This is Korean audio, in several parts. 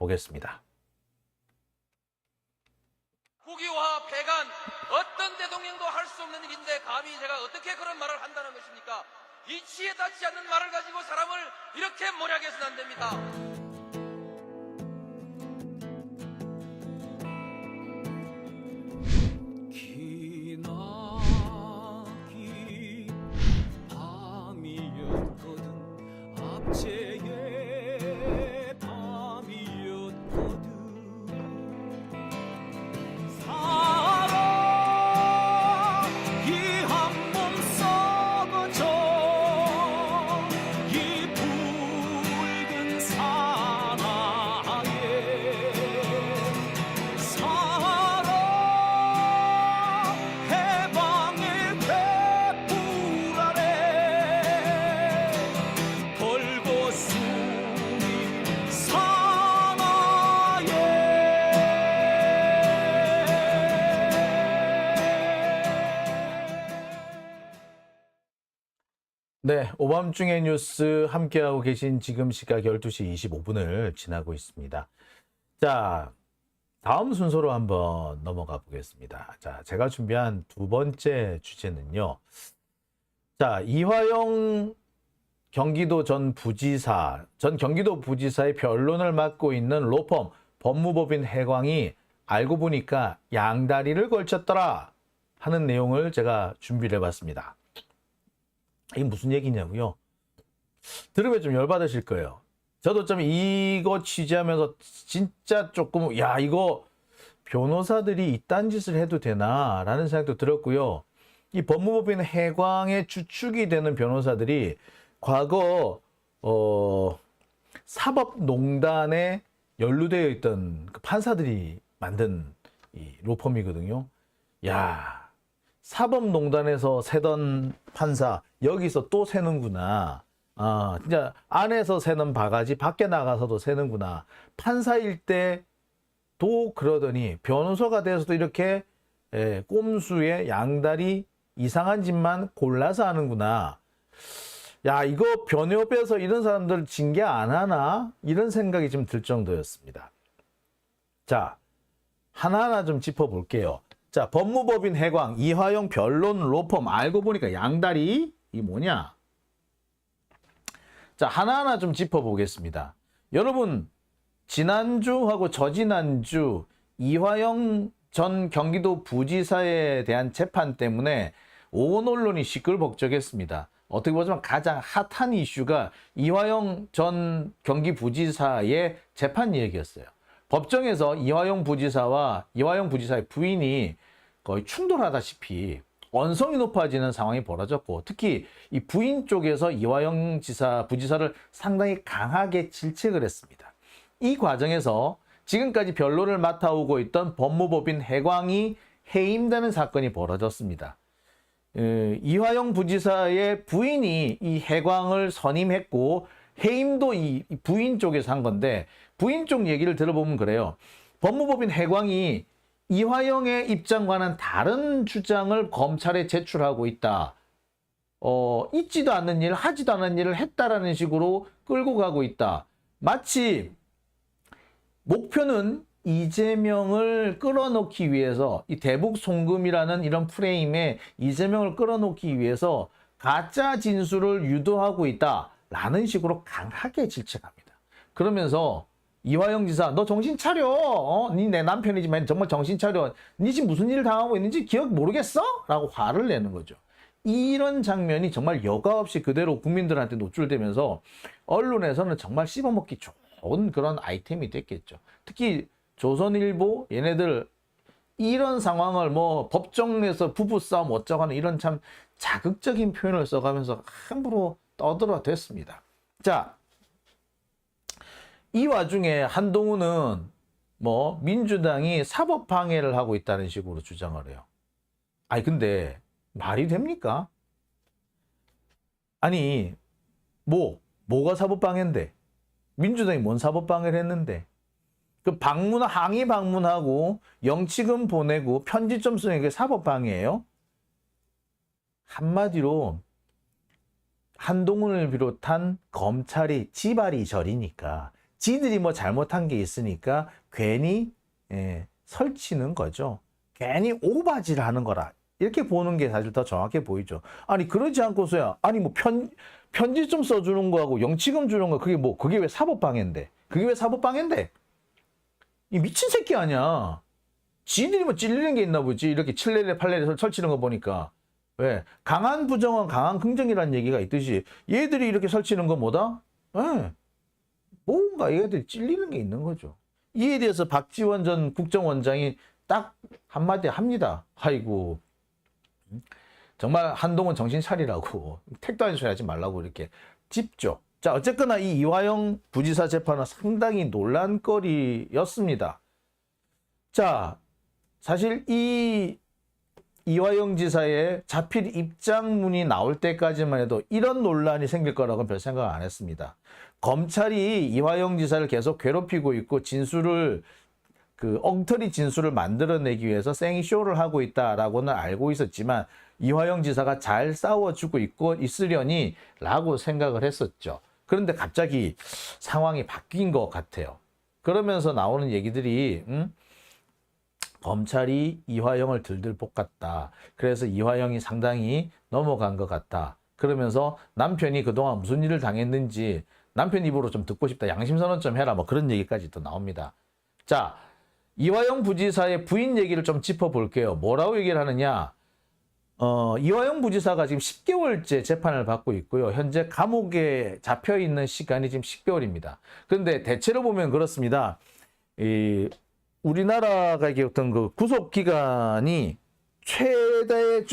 보겠습니다. 국유화 폐간 어떤 대통령도 할 수 없는 일인데 감히 제가 어떻게 그런 말을 한다는 것입니까? 이치에 닿지 않는 말을 가지고 사람을 이렇게 몰약해서는 안 됩니다. 기나긴 밤이었거든 압제의 밤이었거든 사랑 이 한 몸 썩어져 이 붉은 사나에 사랑 해방의 횃불 아래 걸고 숨이 네, 오밤중의 뉴스 함께하고 계신 지금 시각 12시 25분을 지나고 있습니다. 자, 다음 순서로 한번 넘어가 보겠습니다. 자, 제가 준비한 두 번째 주제는요. 자, 이화영 경기도 전 경기도 부지사의 변론을 맡고 있는 로펌 법무법인 해광이 알고 보니까 양다리를 걸쳤더라 하는 내용을 제가 준비를 해봤습니다. 이게 무슨 얘기냐고요? 들으면 좀 열받으실 거예요. 저도 좀 이거 취재하면서 진짜 조금 이거 변호사들이 이딴 짓을 해도 되나 라는 생각도 들었고요. 이 법무법인 해광의 주축이 되는 변호사들이 과거 사법농단에 연루되어 있던 그 판사들이 만든 이 로펌이거든요. 야, 사법농단에서 세던 판사 여기서 또 세는구나. 진짜 안에서 세는 바가지 밖에 나가서도 세는구나. 판사일 때도 그러더니 변호사가 돼서도 이렇게 꼼수에 양다리 이상한 짓만 골라서 하는구나. 야, 이거 변협에서 이런 사람들 징계 안 하나? 이런 생각이 좀 들 정도였습니다. 자, 하나하나 좀 짚어볼게요. 자, 법무법인 해광, 이화영 변론 로펌, 알고 보니까 양다리, 이 뭐냐? 자, 하나하나 좀 짚어보겠습니다. 여러분, 지난주하고 저지난주 이화영 전 경기도 부지사에 대한 재판 때문에 온 언론이 시끌벅적했습니다. 어떻게 보자면 가장 핫한 이슈가 이화영 전 경기부지사의 재판 얘기였어요. 법정에서 이화영 부지사의 부인이 거의 충돌하다시피 언성이 높아지는 상황이 벌어졌고, 특히 이 부인 쪽에서 이화영 부지사를 상당히 강하게 질책을 했습니다. 이 과정에서 지금까지 변론을 맡아오고 있던 법무법인 해광이 해임되는 사건이 벌어졌습니다. 이화영 부지사의 부인이 이 해광을 선임했고 해임도 이 부인 쪽에서 한 건데, 부인 쪽 얘기를 들어보면 그래요. 법무법인 해광이 이화영의 입장과는 다른 주장을 검찰에 제출하고 있다. 있지도 않는 일, 하지도 않은 일을 했다라는 식으로 끌고 가고 있다. 마치 목표는 이재명을 끌어놓기 위해서, 이 대북 송금이라는 이런 프레임에 이재명을 끌어놓기 위해서 가짜 진술을 유도하고 있다라는 식으로 강하게 질책합니다. 그러면서 이화영 지사, 너 정신 차려. 니 내 남편이지만 정말 정신 차려. 니 지금 무슨 일을 당하고 있는지 기억 모르겠어? 라고 화를 내는 거죠. 이런 장면이 정말 여과 없이 그대로 국민들한테 노출되면서 언론에서는 정말 씹어먹기 좋은 그런 아이템이 됐겠죠. 특히 조선일보 얘네들 이런 상황을 뭐 법정에서 부부싸움 어쩌고 하는 이런 참 자극적인 표현을 써가면서 함부로 떠들어댔습니다. 자, 이 와중에 한동훈은 뭐 민주당이 사법 방해를 하고 있다는 식으로 주장을 해요. 아니 근데 말이 됩니까? 아니 뭐가 사법 방해인데? 민주당이 뭔 사법 방해를 했는데? 그 항의 방문하고 영치금 보내고 편지점 쓰는 게 사법 방해예요? 한마디로 한동훈을 비롯한 검찰이 지발이 저리니까 지들이 뭐 잘못한 게 있으니까 괜히 설치는 거죠. 괜히 오바질 하는 거라. 이렇게 보는 게 사실 더 정확해 보이죠. 아니 그러지 않고서야 아니 뭐 편지 좀 써주는 거하고 영치금 주는 거 그게 왜 사법방해인데? 그게 왜 사법방해인데? 이 미친 새끼 아니야. 지들이 뭐 찔리는 게 있나 보지. 이렇게 7레레 8레레 설치는 거 보니까. 왜? 강한 부정은 강한 긍정이라는 얘기가 있듯이 얘들이 이렇게 설치는 거 뭐다? 뭔가 얘들이 찔리는 게 있는 거죠. 이에 대해서 박지원 전 국정원장이 딱 한마디 합니다. 아이고 정말 한동훈 정신 차리라고 택도 아닌 소리 하지 말라고 이렇게 짚죠. 자 어쨌거나 이 이화영 부지사 재판은 상당히 논란거리였습니다. 자 사실 이 이화영 지사의 자필 입장문이 나올 때까지만 해도 이런 논란이 생길 거라고는 별 생각 안 했습니다. 검찰이 이화영 지사를 계속 괴롭히고 있고 진술을 엉터리 진술을 만들어내기 위해서 생쇼를 하고 있다라고는 알고 있었지만 이화영 지사가 잘 싸워주고 있으려니 라고 생각을 했었죠. 그런데 갑자기 상황이 바뀐 것 같아요. 그러면서 나오는 얘기들이 검찰이 이화영을 들들 볶았다. 그래서 이화영이 상당히 넘어간 것 같다. 그러면서 남편이 그동안 무슨 일을 당했는지 남편 입으로 좀 듣고 싶다. 양심선언 좀 해라. 뭐 그런 얘기까지 또 나옵니다. 자, 이화영 부지사의 부인 얘기를 좀 짚어볼게요. 뭐라고 얘기를 하느냐. 이화영 부지사가 지금 10개월째 재판을 받고 있고요. 현재 감옥에 잡혀있는 시간이 지금 10개월입니다. 그런데 대체로 보면 그렇습니다. 우리나라가 이게 어떤 구속기간이 최대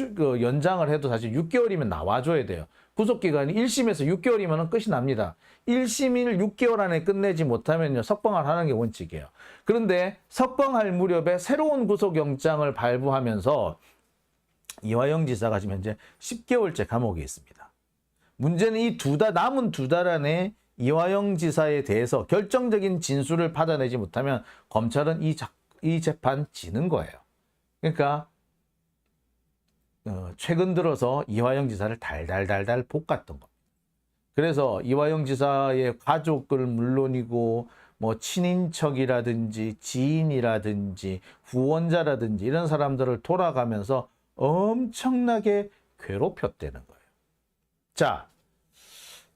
연장을 해도 사실 6개월이면 나와줘야 돼요. 구속기간이 1심에서 6개월이면 끝이 납니다. 1심을 6개월 안에 끝내지 못하면요, 석방을 하는 게 원칙이에요. 그런데 석방할 무렵에 새로운 구속영장을 발부하면서 이화영 지사가 지금 현재 10개월째 감옥에 있습니다. 문제는 이 남은 2달 안에 이화영 지사에 대해서 결정적인 진술을 받아내지 못하면 검찰은 이 재판 지는 거예요. 그러니까 최근 들어서 이화영 지사를 달달달달 볶았던 겁니다. 그래서 이화영 지사의 가족을 물론이고 뭐 친인척이라든지 지인이라든지 후원자라든지 이런 사람들을 돌아가면서 엄청나게 괴롭혔다는 거예요. 자,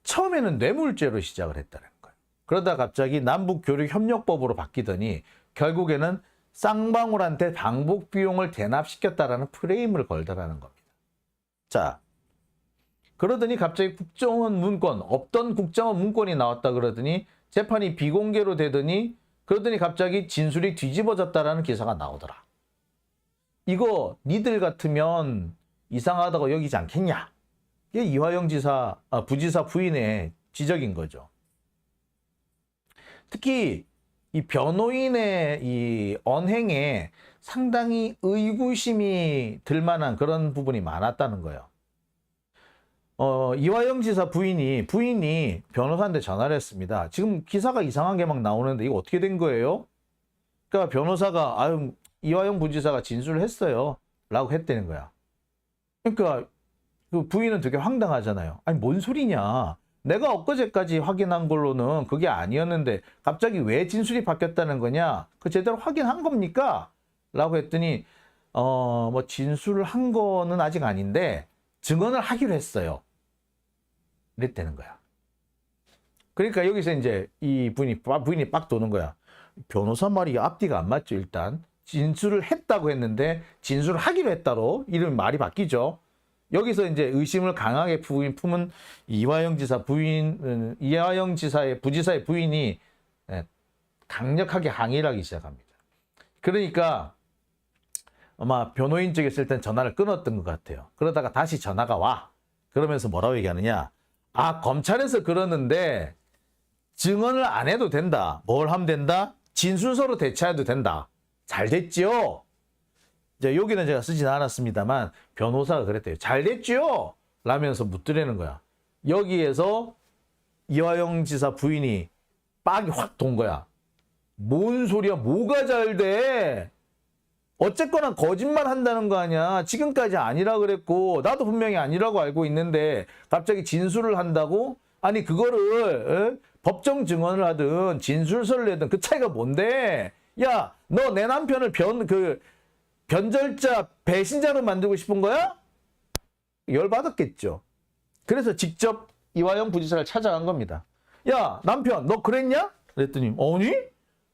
처음에는 뇌물죄로 시작을 했다는 거예요. 그러다 갑자기 남북교류협력법으로 바뀌더니 결국에는 쌍방울한테 방북 비용을 대납시켰다라는 프레임을 걸더라는 겁니다. 자, 그러더니 갑자기 국정원 문건, 없던 국정원 문건이 나왔다 그러더니 재판이 비공개로 되더니 그러더니 갑자기 진술이 뒤집어졌다라는 기사가 나오더라. 이거 니들 같으면 이상하다고 여기지 않겠냐? 이게 이화영 부지사 부인의 지적인 거죠. 특히 이 변호인의 이 언행에 상당히 의구심이 들 만한 그런 부분이 많았다는 거예요. 이화영 지사 부인이 변호사한테 전화를 했습니다. 지금 기사가 이상한 게 막 나오는데 이거 어떻게 된 거예요? 그러니까 변호사가 이화영 부지사가 진술을 했어요 라고 했다는 거야. 그러니까 그 부인은 되게 황당하잖아요. 아니 뭔 소리냐, 내가 엊그제까지 확인한 걸로는 그게 아니었는데 갑자기 왜 진술이 바뀌었다는 거냐, 그 제대로 확인한 겁니까? 라고 했더니 뭐 진술을 한 거는 아직 아닌데 증언을 하기로 했어요 이랬다는 거야. 그러니까 여기서 이제 이 부인이 빡 도는 거야. 변호사 말이 앞뒤가 안 맞죠. 일단 진술을 했다고 했는데 진술을 하기로 했다로 이름 말이 바뀌죠. 여기서 이제 의심을 강하게 품은 이화영 지사의 부지사의 부인이 강력하게 항의를 하기 시작합니다. 그러니까 아마 변호인 쪽에 있을 땐 전화를 끊었던 것 같아요. 그러다가 다시 전화가 와. 그러면서 뭐라고 얘기하느냐. 검찰에서 그러는데 증언을 안 해도 된다. 뭘 하면 된다? 진술서로 대체해도 된다. 잘 됐지요? 이제 여기는 제가 쓰진 않았습니다만 변호사가 그랬대요. 잘 됐지요? 라면서 묻더라는 거야. 여기에서 이화영 지사 부인이 빡이 확 돈 거야. 뭔 소리야? 뭐가 잘 돼? 어쨌거나 거짓말 한다는 거 아니야. 지금까지 아니라 그랬고 나도 분명히 아니라고 알고 있는데 갑자기 진술을 한다고? 아니 그거를 법정 증언을 하든 진술서를 내든 그 차이가 뭔데? 야, 너 내 남편을 변절자, 배신자로 만들고 싶은 거야? 열받았겠죠. 그래서 직접 이화영 부지사를 찾아간 겁니다. 야, 남편, 너 그랬냐? 그랬더니, 아니?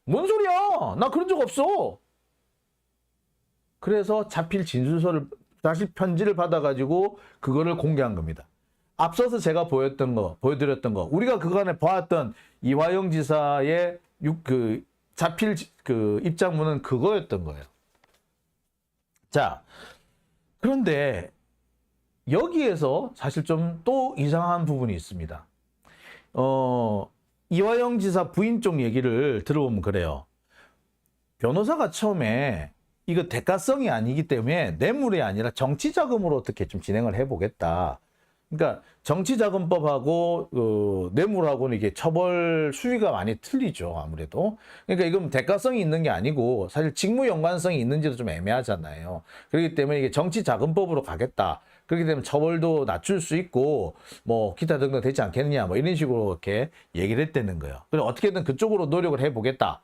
뭔 소리야? 나 그런 적 없어. 그래서 자필 진술서를, 다시 편지를 받아가지고 그거를 공개한 겁니다. 앞서서 제가 보여드렸던 거, 우리가 그간에 보았던 이화영 지사의 자필 입장문은 그거였던 거예요. 자, 그런데 여기에서 사실 좀 또 이상한 부분이 있습니다. 이화영 지사 부인 쪽 얘기를 들어보면 그래요. 변호사가 처음에 이거 대가성이 아니기 때문에 뇌물이 아니라 정치자금으로 어떻게 좀 진행을 해보겠다. 그러니까 정치자금법하고 뇌물하고는 이게 처벌 수위가 많이 틀리죠, 아무래도. 그러니까 이건 대가성이 있는 게 아니고 사실 직무 연관성이 있는지도 좀 애매하잖아요. 그렇기 때문에 이게 정치자금법으로 가겠다. 그렇기 때문에 처벌도 낮출 수 있고 뭐 기타 등등 되지 않겠느냐, 뭐 이런 식으로 이렇게 얘기를 했다는 거예요. 그래서 어떻게든 그쪽으로 노력을 해보겠다.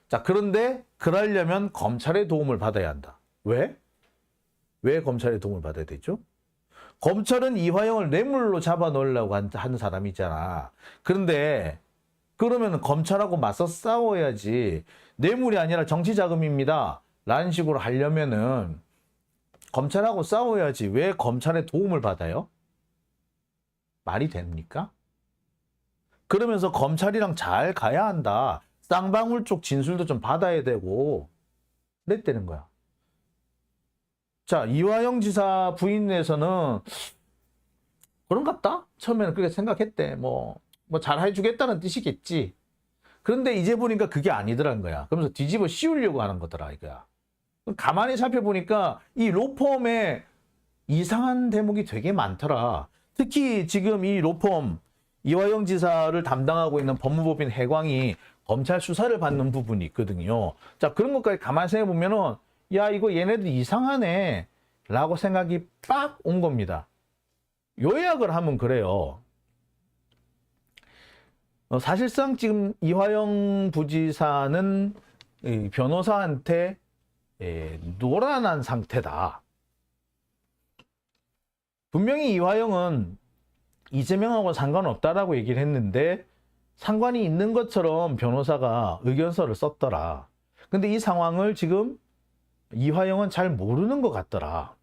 자, 그런데 그러려면 검찰의 도움을 받아야 한다. 왜? 왜 검찰의 도움을 받아야 되죠? 검찰은 이화영을 뇌물로 잡아놓으려고 하는 사람이잖아. 그런데 그러면 검찰하고 맞서 싸워야지. 뇌물이 아니라 정치자금입니다 라는 식으로 하려면은 검찰하고 싸워야지. 왜 검찰의 도움을 받아요? 말이 됩니까? 그러면서 검찰이랑 잘 가야 한다. 쌍방울 쪽 진술도 좀 받아야 되고 그랬다는 거야. 자, 이화영 지사 부인에서는 그런갑다? 처음에는 그렇게 생각했대. 뭐 잘 해주겠다는 뜻이겠지. 그런데 이제 보니까 그게 아니더란 거야. 그러면서 뒤집어 씌우려고 하는 거더라, 이거야. 가만히 살펴보니까 이 로펌에 이상한 대목이 되게 많더라. 특히 지금 이 로펌, 이화영 지사를 담당하고 있는 법무법인 해광이 검찰 수사를 받는 부분이 있거든요. 자, 그런 것까지 가만히 생각해보면은 야, 이거 얘네들 이상하네 라고 생각이 빡 온 겁니다. 요약을 하면 그래요. 사실상 지금 이화영 부지사는 변호사한테 노란한 상태다. 분명히 이화영은 이재명하고 상관없다라고 얘기를 했는데 상관이 있는 것처럼 변호사가 의견서를 썼더라. 근데 이 상황을 지금 이화영은 잘 모르는 것 같더라.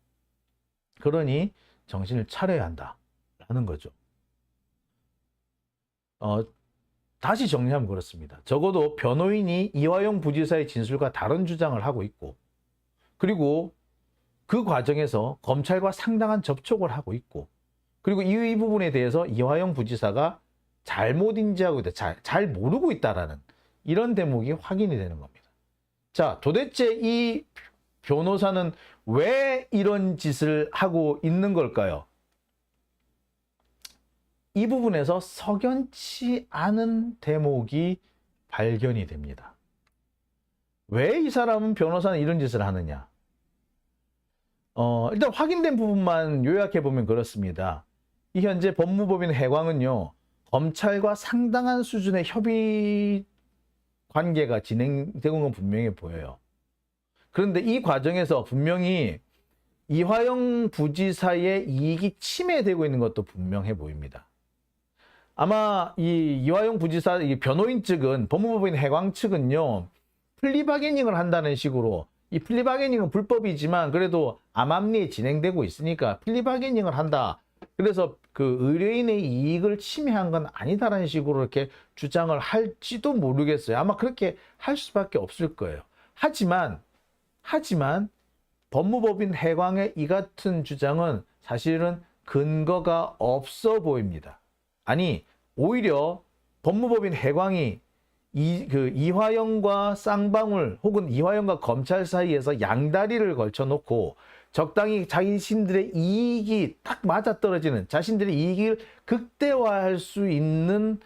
그러니 정신을 차려야 한다라는 거죠. 다시 정리하면 그렇습니다. 적어도 변호인이 이화영 부지사의 진술과 다른 주장을 하고 있고, 그리고 그 과정에서 검찰과 상당한 접촉을 하고 있고, 그리고 이 부분에 대해서 이화영 부지사가 잘못 인지하고 있다, 잘 모르고 있다라는 이런 대목이 확인이 되는 겁니다. 자, 도대체 이 변호사는 왜 이런 짓을 하고 있는 걸까요? 이 부분에서 석연치 않은 대목이 발견이 됩니다. 왜 이 사람은 변호사는 이런 짓을 하느냐? 일단 확인된 부분만 요약해보면 그렇습니다. 이 현재 법무법인 해광은요, 검찰과 상당한 수준의 협의 관계가 진행되고 있는 건 분명해 보여요. 그런데 이 과정에서 분명히 이화영 부지사의 이익이 침해되고 있는 것도 분명해 보입니다. 아마 이화영 부지사 변호인 측은, 법무법인 해광 측은요, 플리바게닝을 한다는 식으로, 이 플리바게닝은 불법이지만 그래도 암암리에 진행되고 있으니까 플리바게닝을 한다. 그래서 그 의뢰인의 이익을 침해한 건 아니다라는 식으로 이렇게 주장을 할지도 모르겠어요. 아마 그렇게 할 수밖에 없을 거예요. 하지만 법무법인 해광의 이 같은 주장은 사실은 근거가 없어 보입니다. 아니, 오히려 법무법인 해광이 이화영과 쌍방울 혹은 이화영과 검찰 사이에서 양다리를 걸쳐놓고 적당히 자신들의 이익이 딱 맞아떨어지는, 자신들의 이익을 극대화할 수 있는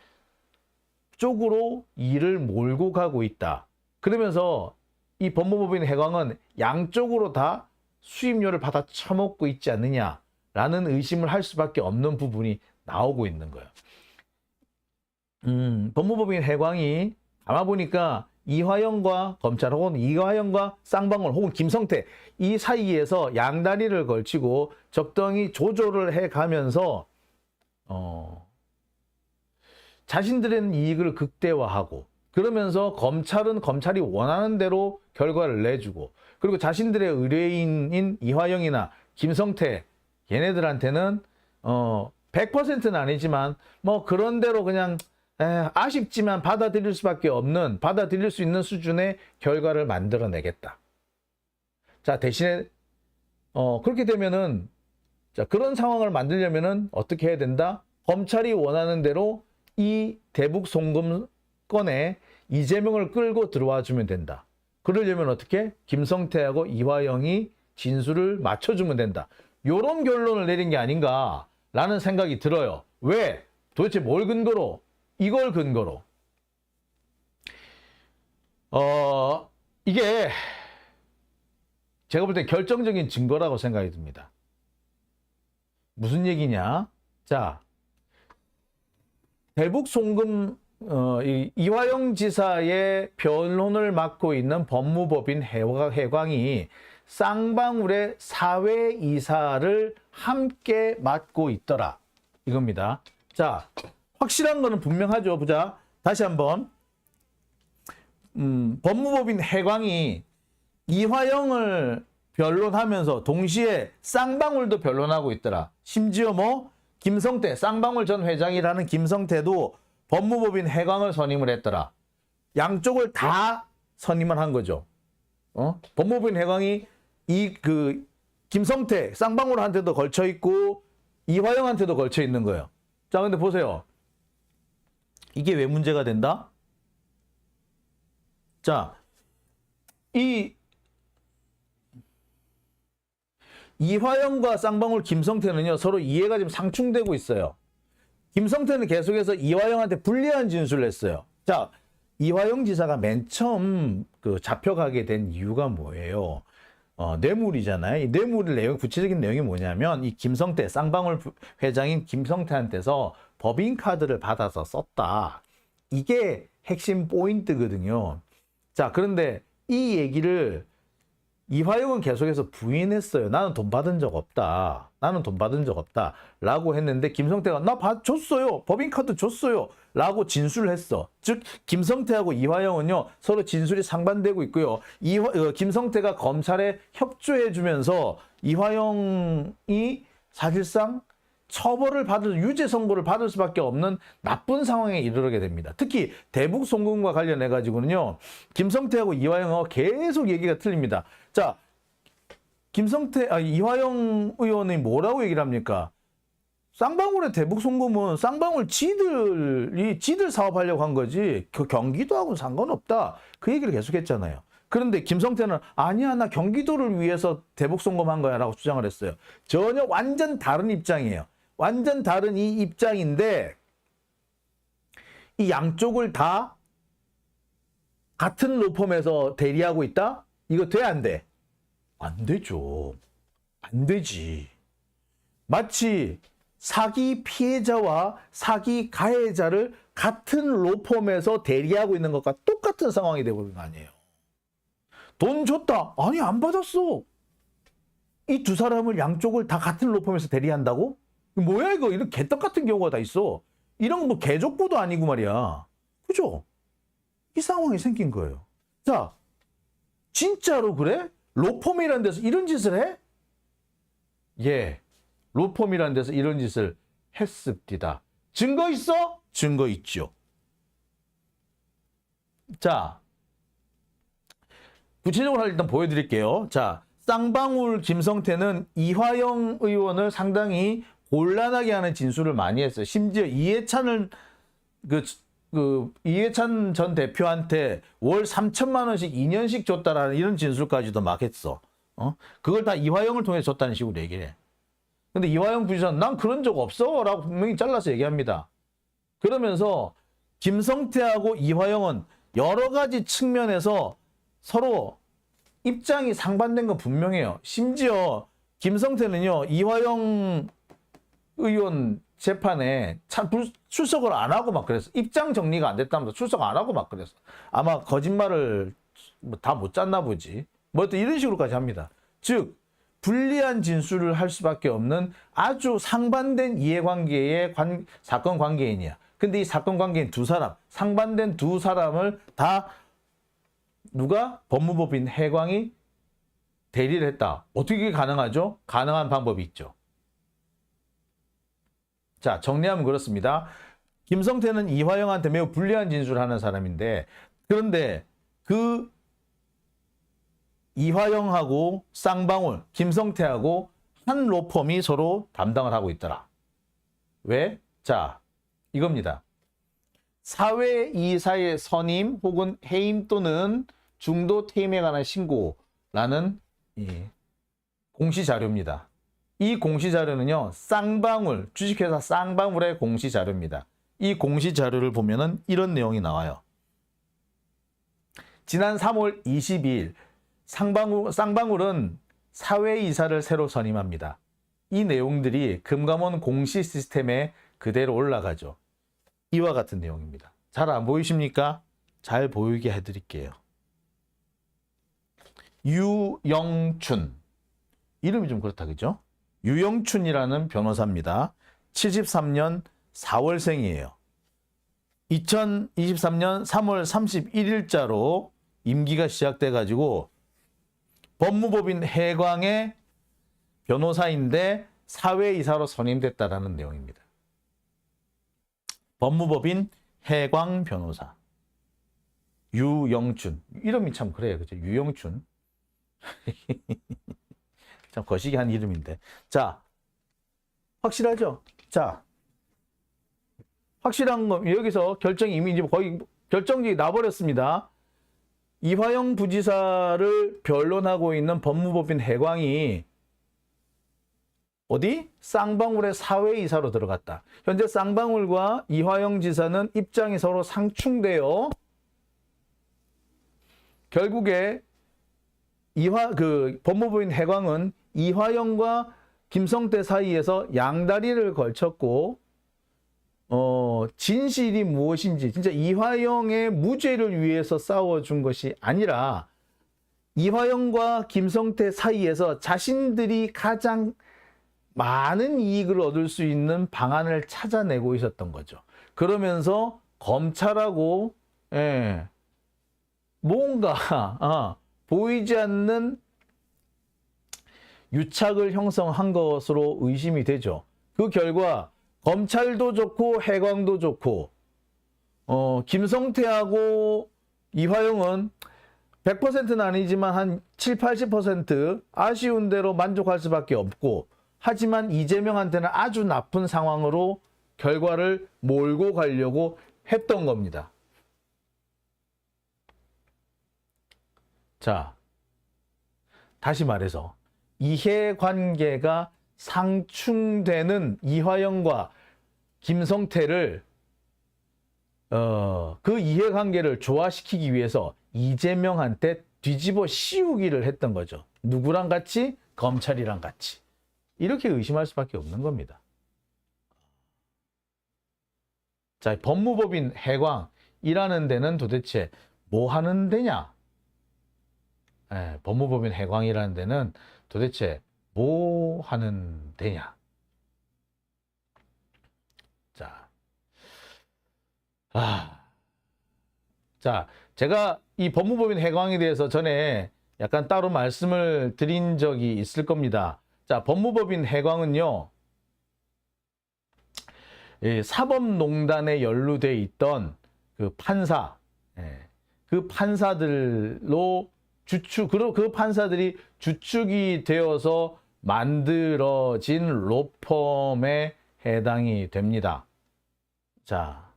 쪽으로 일을 몰고 가고 있다. 그러면서 이 법무법인 해광은 양쪽으로 다 수임료를 받아 처먹고 있지 않느냐라는 의심을 할 수밖에 없는 부분이 나오고 있는 거예요. 법무법인 해광이 아마 보니까 이화영과 검찰 혹은 이화영과 쌍방울 혹은 김성태 이 사이에서 양다리를 걸치고 적당히 조절을 해가면서 자신들의 이익을 극대화하고 그러면서 검찰은 검찰이 원하는 대로 결과를 내주고 그리고 자신들의 의뢰인인 이화영이나 김성태 얘네들한테는 100%는 아니지만 뭐 그런 대로 그냥 아쉽지만 받아들일 수밖에 없는 받아들일 수 있는 수준의 결과를 만들어내겠다. 자, 대신에 그렇게 되면은 자, 그런 상황을 만들려면은 어떻게 해야 된다? 검찰이 원하는 대로 이 대북 송금 건에 이재명을 끌고 들어와 주면 된다. 그러려면 어떻게? 김성태하고 이화영이 진술을 맞춰주면 된다. 요런 결론을 내린 게 아닌가라는 생각이 들어요. 왜? 도대체 뭘 근거로? 이걸 근거로. 이게 제가 볼 때 결정적인 증거라고 생각이 듭니다. 무슨 얘기냐? 자, 대북 송금 이화영 지사의 변론을 맡고 있는 법무법인 해광이 쌍방울의 사회이사를 함께 맡고 있더라. 이겁니다. 자, 확실한 거는 분명하죠. 보자. 다시 한번. 법무법인 해광이 이화영을 변론하면서 동시에 쌍방울도 변론하고 있더라. 심지어 뭐 김성태, 쌍방울 전 회장이라는 김성태도 법무법인 해광을 선임을 했더라. 양쪽을 다 선임을 한 거죠. 법무법인 해광이 김성태, 쌍방울한테도 걸쳐 있고 이화영한테도 걸쳐 있는 거예요. 자, 근데 보세요. 이게 왜 문제가 된다? 자, 이화영과 쌍방울 김성태는요, 서로 이해가 지금 상충되고 있어요. 김성태는 계속해서 이화영한테 불리한 진술을 했어요. 자, 이화영 지사가 맨 처음 잡혀가게 된 이유가 뭐예요? 뇌물이잖아요. 이 뇌물의 내용, 구체적인 내용이 뭐냐면, 이 김성태, 쌍방울 회장인 김성태한테서 법인카드를 받아서 썼다. 이게 핵심 포인트거든요. 자, 그런데 이 얘기를 이화영은 계속해서 부인했어요. 나는 돈 받은 적 없다. 나는 돈 받은 적 없다. 라고 했는데 김성태가 줬어요. 법인카드 줬어요. 라고 진술을 했어. 즉 김성태하고 이화영은요 서로 진술이 상반되고 있고요. 김성태가 검찰에 협조해 주면서 이화영이 사실상 유죄 선고를 받을 수밖에 없는 나쁜 상황에 이르게 됩니다. 특히 대북 송금과 관련해 가지고는요 김성태하고 이화영하고 계속 얘기가 틀립니다. 자, 이화영 의원이 뭐라고 얘기를 합니까? 쌍방울의 대북 송금은 쌍방울 지들 사업하려고 한 거지 그 경기도하고는 상관없다. 그 얘기를 계속했잖아요. 그런데 김성태는 아니야, 나 경기도를 위해서 대북 송금한 거야 라고 주장을 했어요. 전혀 완전 다른 입장이에요. 완전 다른 이 입장인데 이 양쪽을 다 같은 로펌에서 대리하고 있다? 이거 돼, 안 돼? 안 되죠. 안 되지. 마치 사기 피해자와 사기 가해자를 같은 로펌에서 대리하고 있는 것과 똑같은 상황이 되고 있는 거 아니에요. 돈 줬다. 아니, 안 받았어. 이 두 사람을 양쪽을 다 같은 로펌에서 대리한다고? 뭐야 이거? 이런 개떡 같은 경우가 다 있어. 이런 거 뭐 개족보도 아니고 말이야. 그죠? 이 상황이 생긴 거예요. 자, 진짜로 그래? 로펌이라는 데서 이런 짓을 해? 예, 로펌이라는 데서 이런 짓을 했습니다. 증거 있어? 증거 있죠. 자, 구체적으로 일단 보여드릴게요. 자, 쌍방울 김성태는 이화영 의원을 상당히 곤란하게 하는 진술을 많이 했어요. 심지어 이해찬 전 대표한테 월 3천만 원씩 2년씩 줬다라는 이런 진술까지도 막 했어. 그걸 다 이화영을 통해 줬다는 식으로 얘기를 해. 근데 이화영 부지사는 난 그런 적 없어 라고 분명히 잘라서 얘기합니다. 그러면서 김성태하고 이화영은 여러 가지 측면에서 서로 입장이 상반된 건 분명해요. 심지어 김성태는요, 이화영 의원 재판에 출석을 안 하고 막 그랬어. 입장 정리가 안 됐다면서 출석 안 하고 막 그랬어. 아마 거짓말을 다 못 짰나 보지. 뭐 어떤 이런 식으로까지 합니다. 즉 불리한 진술을 할 수밖에 없는 아주 상반된 이해관계의 사건 관계인이야. 근데 이 사건 관계인 두 사람, 상반된 두 사람을 다 누가? 법무법인 해광이 대리를 했다. 어떻게 가능하죠? 가능한 방법이 있죠. 자, 정리하면 그렇습니다. 김성태는 이화영한테 매우 불리한 진술을 하는 사람인데, 그런데 그 이화영하고 쌍방울, 김성태하고 한 로펌이 서로 담당을 하고 있더라. 왜? 자, 이겁니다. 사회이사의 선임 혹은 해임 또는 중도 퇴임에 관한 신고라는 공시자료입니다. 이 공시자료는요, 쌍방울, 주식회사 쌍방울의 공시자료입니다. 이 공시자료를 보면은 이런 내용이 나와요. 지난 3월 22일, 쌍방울은 사회이사를 새로 선임합니다. 이 내용들이 금감원 공시 시스템에 그대로 올라가죠. 이와 같은 내용입니다. 잘 안 보이십니까? 잘 보이게 해드릴게요. 유영춘. 이름이 좀 그렇다, 그죠? 유영춘이라는 변호사입니다. 73년 4월생이에요. 2023년 3월 31일자로 임기가 시작돼가지고 법무법인 해광의 변호사인데 사회이사로 선임됐다라는 내용입니다. 법무법인 해광 변호사. 유영춘. 이름이 참 그래요. 그죠? 유영춘. 참 거시기한 이름인데. 자, 확실하죠? 자, 확실한 거, 여기서 결정이 이미 이제 거의 결정이 나버렸습니다. 이화영 부지사를 변론하고 있는 법무법인 해광이 어디? 쌍방울의 사회이사로 들어갔다. 현재 쌍방울과 이화영 지사는 입장이 서로 상충돼요. 결국에 법무법인 해광은 이화영과 김성태 사이에서 양다리를 걸쳤고, 진실이 무엇인지, 진짜 이화영의 무죄를 위해서 싸워준 것이 아니라 이화영과 김성태 사이에서 자신들이 가장 많은 이익을 얻을 수 있는 방안을 찾아내고 있었던 거죠. 그러면서 검찰하고 뭔가 보이지 않는 유착을 형성한 것으로 의심이 되죠. 그 결과 검찰도 좋고 해광도 좋고 김성태하고 이화영은 100%는 아니지만 한 7, 80% 아쉬운 대로 만족할 수밖에 없고, 하지만 이재명한테는 아주 나쁜 상황으로 결과를 몰고 가려고 했던 겁니다. 자, 다시 말해서 이해관계가 상충되는 이화영과 김성태를 그 이해관계를 조화시키기 위해서 이재명한테 뒤집어 씌우기를 했던 거죠. 누구랑 같이? 검찰이랑 같이. 이렇게 의심할 수밖에 없는 겁니다. 자, 법무법인 해광이라는 데는 도대체 뭐 하는 데냐? 법무법인 해광이라는 데는 도대체 뭐 하는 데냐? 자, 제가 이 법무법인 해광에 대해서 전에 약간 따로 말씀을 드린 적이 있을 겁니다. 자, 법무법인 해광은요, 사법농단에 연루돼 있던 그 판사, 그 판사들로 그 판사들이 주축이 되어서 만들어진 로펌에 해당이 됩니다. 자,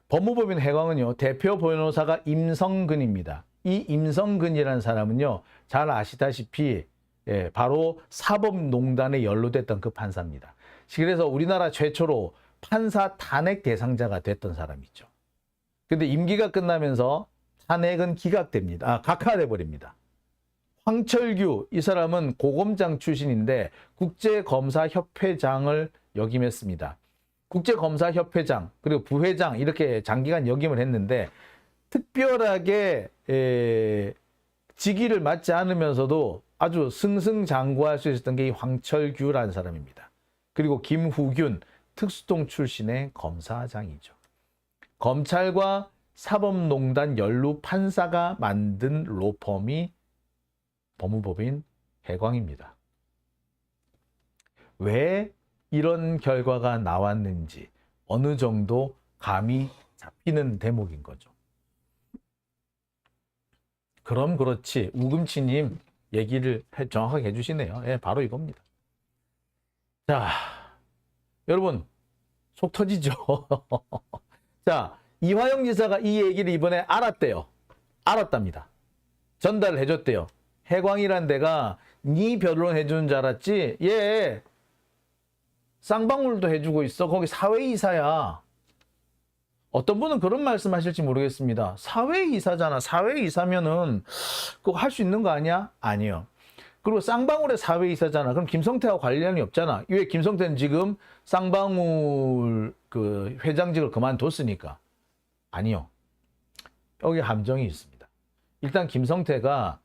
법무법인 해광은요, 대표 변호사가 임성근입니다. 이 임성근이라는 사람은요, 잘 아시다시피 바로 사법농단에 연루됐던 그 판사입니다. 그래서 우리나라 최초로 판사 탄핵 대상자가 됐던 사람이죠. 근데 임기가 끝나면서 탄핵은 기각됩니다. 각하돼 버립니다. 황철규 이 사람은 고검장 출신인데 국제검사협회장을 역임했습니다. 국제검사협회장 그리고 부회장 이렇게 장기간 역임을 했는데 특별하게 직위를 맡지 않으면서도 아주 승승장구할 수 있었던 게 이 황철규라는 사람입니다. 그리고 김후균 특수통 출신의 검사장이죠. 검찰과 사법농단 연루 판사가 만든 로펌이 법무법인 해광입니다. 왜 이런 결과가 나왔는지 어느 정도 감이 잡히는 대목인 거죠. 그럼 그렇지 우금치님 얘기를 정확하게 해주시네요. 예, 바로 이겁니다. 자, 여러분 속 터지죠. 자, 이화영 지사가 이 얘기를 이번에 알았대요. 알았답니다. 전달을 해줬대요. 해광이란 데가 네 변론 해주는 줄 알았지? 얘 쌍방울도 해주고 있어. 거기 사회이사야. 어떤 분은 그런 말씀 하실지 모르겠습니다. 사회이사잖아. 사회이사면은 그거 할 수 있는 거 아니야? 아니요. 그리고 쌍방울의 사회이사잖아. 그럼 김성태하고 관련이 없잖아. 왜 김성태는 지금 쌍방울 그 회장직을 그만뒀으니까. 아니요. 여기 함정이 있습니다. 일단 김성태가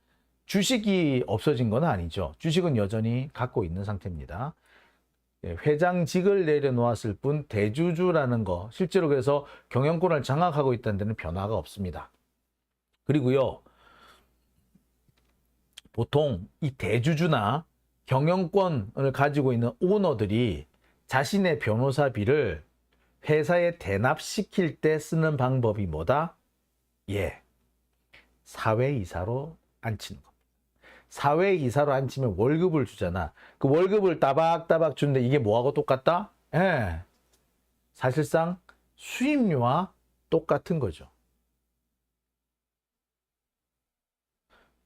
주식이 없어진 건 아니죠. 주식은 여전히 갖고 있는 상태입니다. 회장직을 내려놓았을 뿐 대주주라는 거, 실제로 그래서 경영권을 장악하고 있다는 데는 변화가 없습니다. 그리고요, 보통 이 대주주나 경영권을 가지고 있는 오너들이 자신의 변호사비를 회사에 대납시킬 때 쓰는 방법이 뭐다? 예, 사회이사로 앉히는 겁니다. 사회이사로 앉히면 월급을 주잖아. 그 월급을 따박따박 주는데 이게 뭐하고 똑같다? 예, 사실상 수임료와 똑같은 거죠.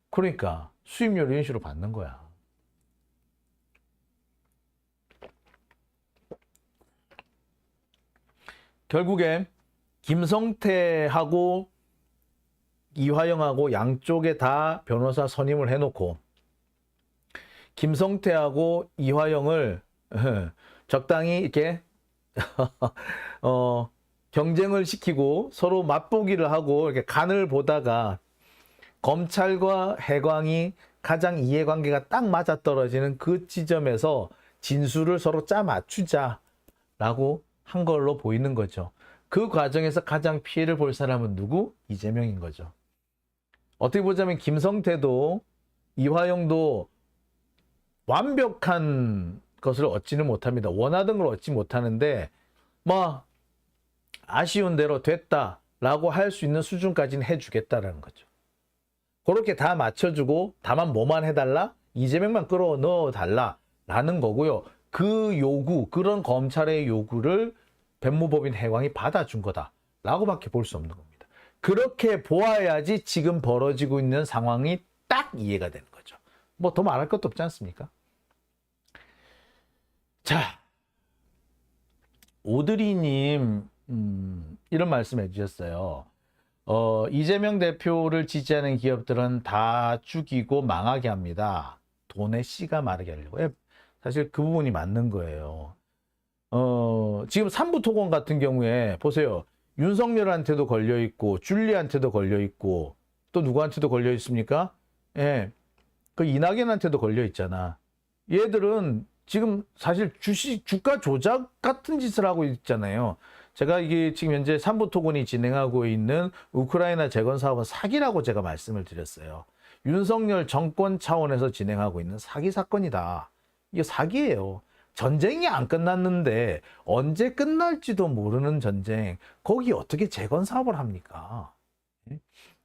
그러니까 수임료를 이런 식으로 받는 거야. 결국에 김성태하고 이화영하고 양쪽에 다 변호사 선임을 해놓고 김성태하고 이화영을 적당히 이렇게 경쟁을 시키고 서로 맛보기를 하고 이렇게 간을 보다가 검찰과 해광이 가장 이해관계가 딱 맞아떨어지는 그 지점에서 진술을 서로 짜 맞추자라고 한 걸로 보이는 거죠. 그 과정에서 가장 피해를 볼 사람은 누구? 이재명인 거죠. 어떻게 보자면 김성태도 이화영도 완벽한 것을 얻지는 못합니다. 원하던 걸 얻지 못하는데 뭐 아쉬운 대로 됐다라고 할 수 있는 수준까지는 해주겠다라는 거죠. 그렇게 다 맞춰주고 다만 뭐만 해달라? 이재명만 끌어넣어 달라라는 거고요. 그 요구, 그런 검찰의 요구를 법무법인 해광이 받아준 거다라고밖에 볼 수 없는 겁니다. 그렇게 보아야지 지금 벌어지고 있는 상황이 딱 이해가 되는 거죠. 뭐 더 말할 것도 없지 않습니까? 자, 오드리님 이런 말씀 해주셨어요. 이재명 대표를 지지하는 기업들은 다 죽이고 망하게 합니다. 돈의 씨가 마르게 하려고. 사실 그 부분이 맞는 거예요. 지금 삼부토건 같은 경우에 보세요. 윤석열한테도 걸려있고 줄리한테도 걸려있고 또 누구한테도 걸려있습니까? 예, 그 이낙연한테도 걸려있잖아. 얘들은 지금 사실 주가 조작 같은 짓을 하고 있잖아요. 제가 이게 지금 현재 삼부토건이 진행하고 있는 우크라이나 재건 사업은 사기라고 제가 말씀을 드렸어요. 윤석열 정권 차원에서 진행하고 있는 사기 사건이다. 이게 사기예요. 전쟁이 안 끝났는데 언제 끝날지도 모르는 전쟁, 거기 어떻게 재건 사업을 합니까?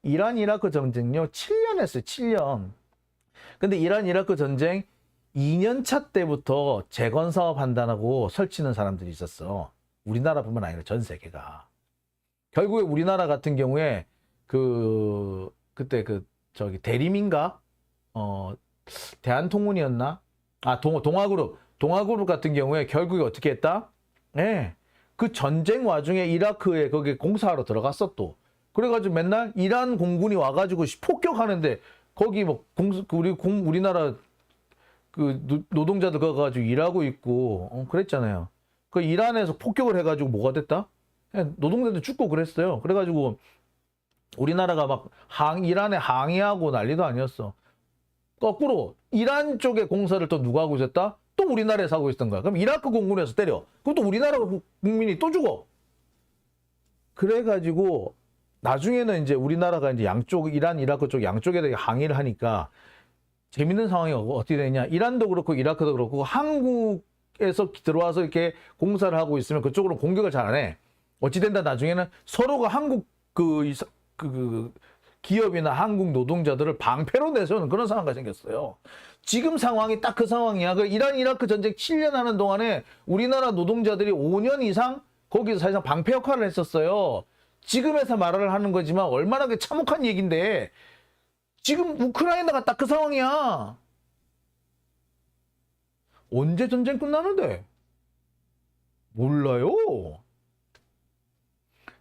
이란 이라크 전쟁요 7년 했어요. 7년. 근데 이란 이라크 전쟁 2년차 때부터 재건 사업 한다고 설치는 사람들이 있었어. 우리나라뿐만 아니라 전 세계가. 결국에 우리나라 같은 경우에 그때 대림인가? 대한통운이었나? 아, 동아그룹 같은 경우에 결국에 어떻게 했다? 네. 그 전쟁 와중에 이라크에 거기 공사하러 들어갔어 또. 그래가지고 맨날 이란 공군이 와가지고 폭격하는데 거기 뭐 우리나라 그 노동자들 가가지고 일하고 있고 그랬잖아요. 그 이란에서 폭격을 해가지고 뭐가 됐다? 그냥 노동자들 죽고 그랬어요. 그래가지고 우리나라가 막 이란에 항의하고 난리도 아니었어. 거꾸로 이란 쪽에 공사를 또 누가 하고 있었다? 또 우리나라에서 하고 있었던 거야. 그럼 이라크 공군에서 때려. 그럼 또 우리나라 국민이 또 죽어. 그래가지고 나중에는 이제 우리나라가 이제 양쪽 이란, 이라크 쪽 양쪽에 대해 항의를 하니까 재밌는 상황이 어떻게 되냐? 이란도 그렇고 이라크도 그렇고 한국에서 들어와서 이렇게 공사를 하고 있으면 그쪽으로 공격을 잘 안 해. 어찌 된다 나중에는 서로가 한국 그 기업이나 한국 노동자들을 방패로 내세우는 그런 상황이 생겼어요. 지금 상황이 딱 그 상황이야. 그 이란 이라크 전쟁 7년 하는 동안에 우리나라 노동자들이 5년 이상 거기서 사실상 방패 역할을 했었어요. 지금에서 말을 하는 거지만 얼마나 그 참혹한 얘기인데 지금 우크라이나가 딱 그 상황이야. 언제 전쟁 끝나는데? 몰라요.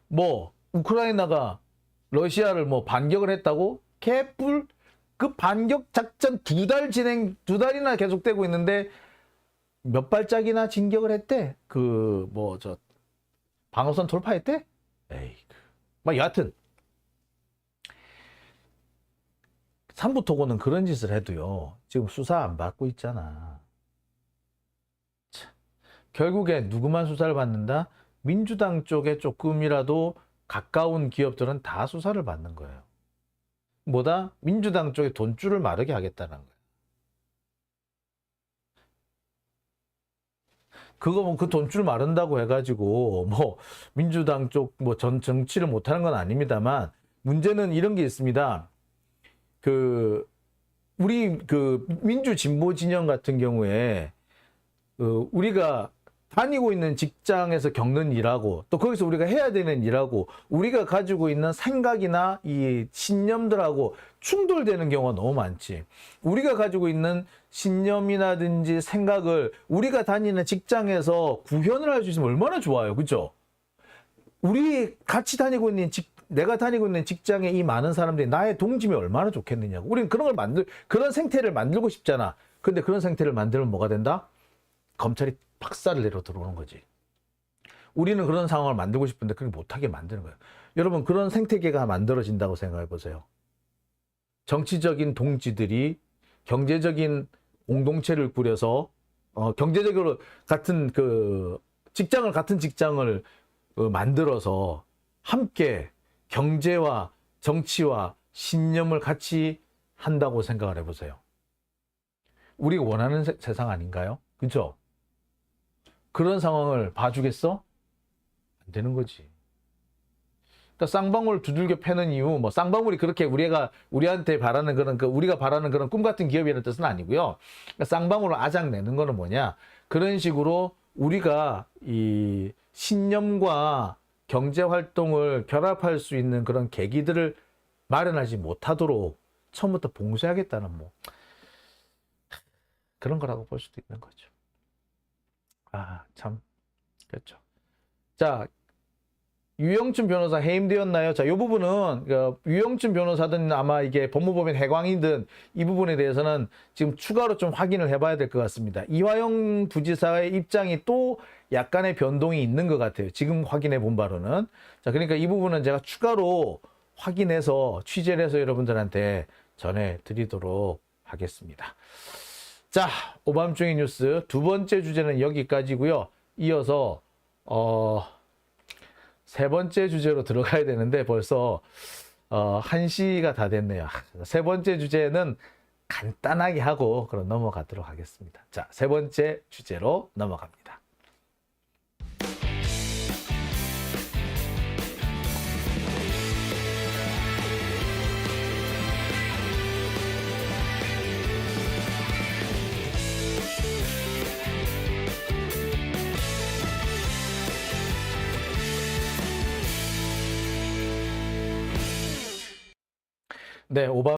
뭐 우크라이나가 러시아를 뭐 반격을 했다고? 개뿔. 그 반격 작전 2달이나 계속되고 있는데 몇 발짝이나 진격을 했대. 그 뭐 저 방어선 돌파했대? 에이. 막 여하튼 삼부토고는 그런 짓을 해도요. 지금 수사 안 받고 있잖아. 참. 결국에 누구만 수사를 받는다? 민주당 쪽에 조금이라도 가까운 기업들은 다 수사를 받는 거예요. 뭐다? 민주당 쪽에 돈줄을 마르게 하겠다는 거예요. 그거 뭐 그 돈줄 마른다고 해가지고 뭐 민주당 쪽 뭐 정치를 못하는 건 아닙니다만 문제는 이런 게 있습니다. 우리 민주 진보 진영 같은 경우에 우리가 다니고 있는 직장에서 겪는 일하고 또 거기서 우리가 해야 되는 일하고 우리가 가지고 있는 생각이나 이 신념들하고 충돌되는 경우가 너무 많지. 우리가 가지고 있는 신념이라든지 생각을 우리가 다니는 직장에서 구현을 할 수 있으면 얼마나 좋아요. 그렇죠? 우리 같이 다니고 있는 내가 다니고 있는 직장에 이 많은 사람들이 나의 동지면 얼마나 좋겠느냐고. 우리는 그런 걸 그런 생태를 만들고 싶잖아. 근데 그런 생태를 만들면 뭐가 된다? 검찰이 박살을 내려 들어오는 거지. 우리는 그런 상황을 만들고 싶은데 그렇게 못하게 만드는 거예요. 여러분 그런 생태계가 만들어진다고 생각해 보세요. 정치적인 동지들이 경제적인 공동체를 꾸려서 경제적으로 같은 같은 직장을 만들어서 함께 경제와 정치와 신념을 같이 한다고 생각을 해보세요. 우리가 원하는 세상 아닌가요? 그렇죠? 그런 상황을 봐주겠어? 안 되는 거지. 그러니까 쌍방울 두들겨 패는 이유, 뭐 쌍방울이 그렇게 우리한테 바라는 그런 우리가 바라는 그런 꿈 같은 기업이라는 뜻은 아니고요. 그러니까 쌍방울을 아작내는 거는 뭐냐? 그런 식으로 우리가 이 신념과 경제 활동을 결합할 수 있는 그런 계기들을 마련하지 못하도록 처음부터 봉쇄하겠다는 뭐 그런 거라고 볼 수도 있는 거죠. 참 그렇죠. 자, 유영춘 변호사 해임되었나요? 자, 이 부분은 유영춘 변호사든 아마 이게 법무법인 해광이든 이 부분에 대해서는 지금 추가로 좀 확인을 해봐야 될 것 같습니다. 이화영 부지사의 입장이 또 약간의 변동이 있는 것 같아요. 지금 확인해 본 바로는. 자, 그러니까 이 부분은 제가 추가로 확인해서 취재를 해서 여러분들한테 전해드리도록 하겠습니다. 자, 오밤중의 뉴스 두 번째 주제는 여기까지고요. 이어서 세 번째 주제로 들어가야 되는데 벌써 1시가 다 됐네요. 세 번째 주제는 간단하게 하고 그럼 넘어가도록 하겠습니다. 자, 세 번째 주제로 넘어갑니다. 네,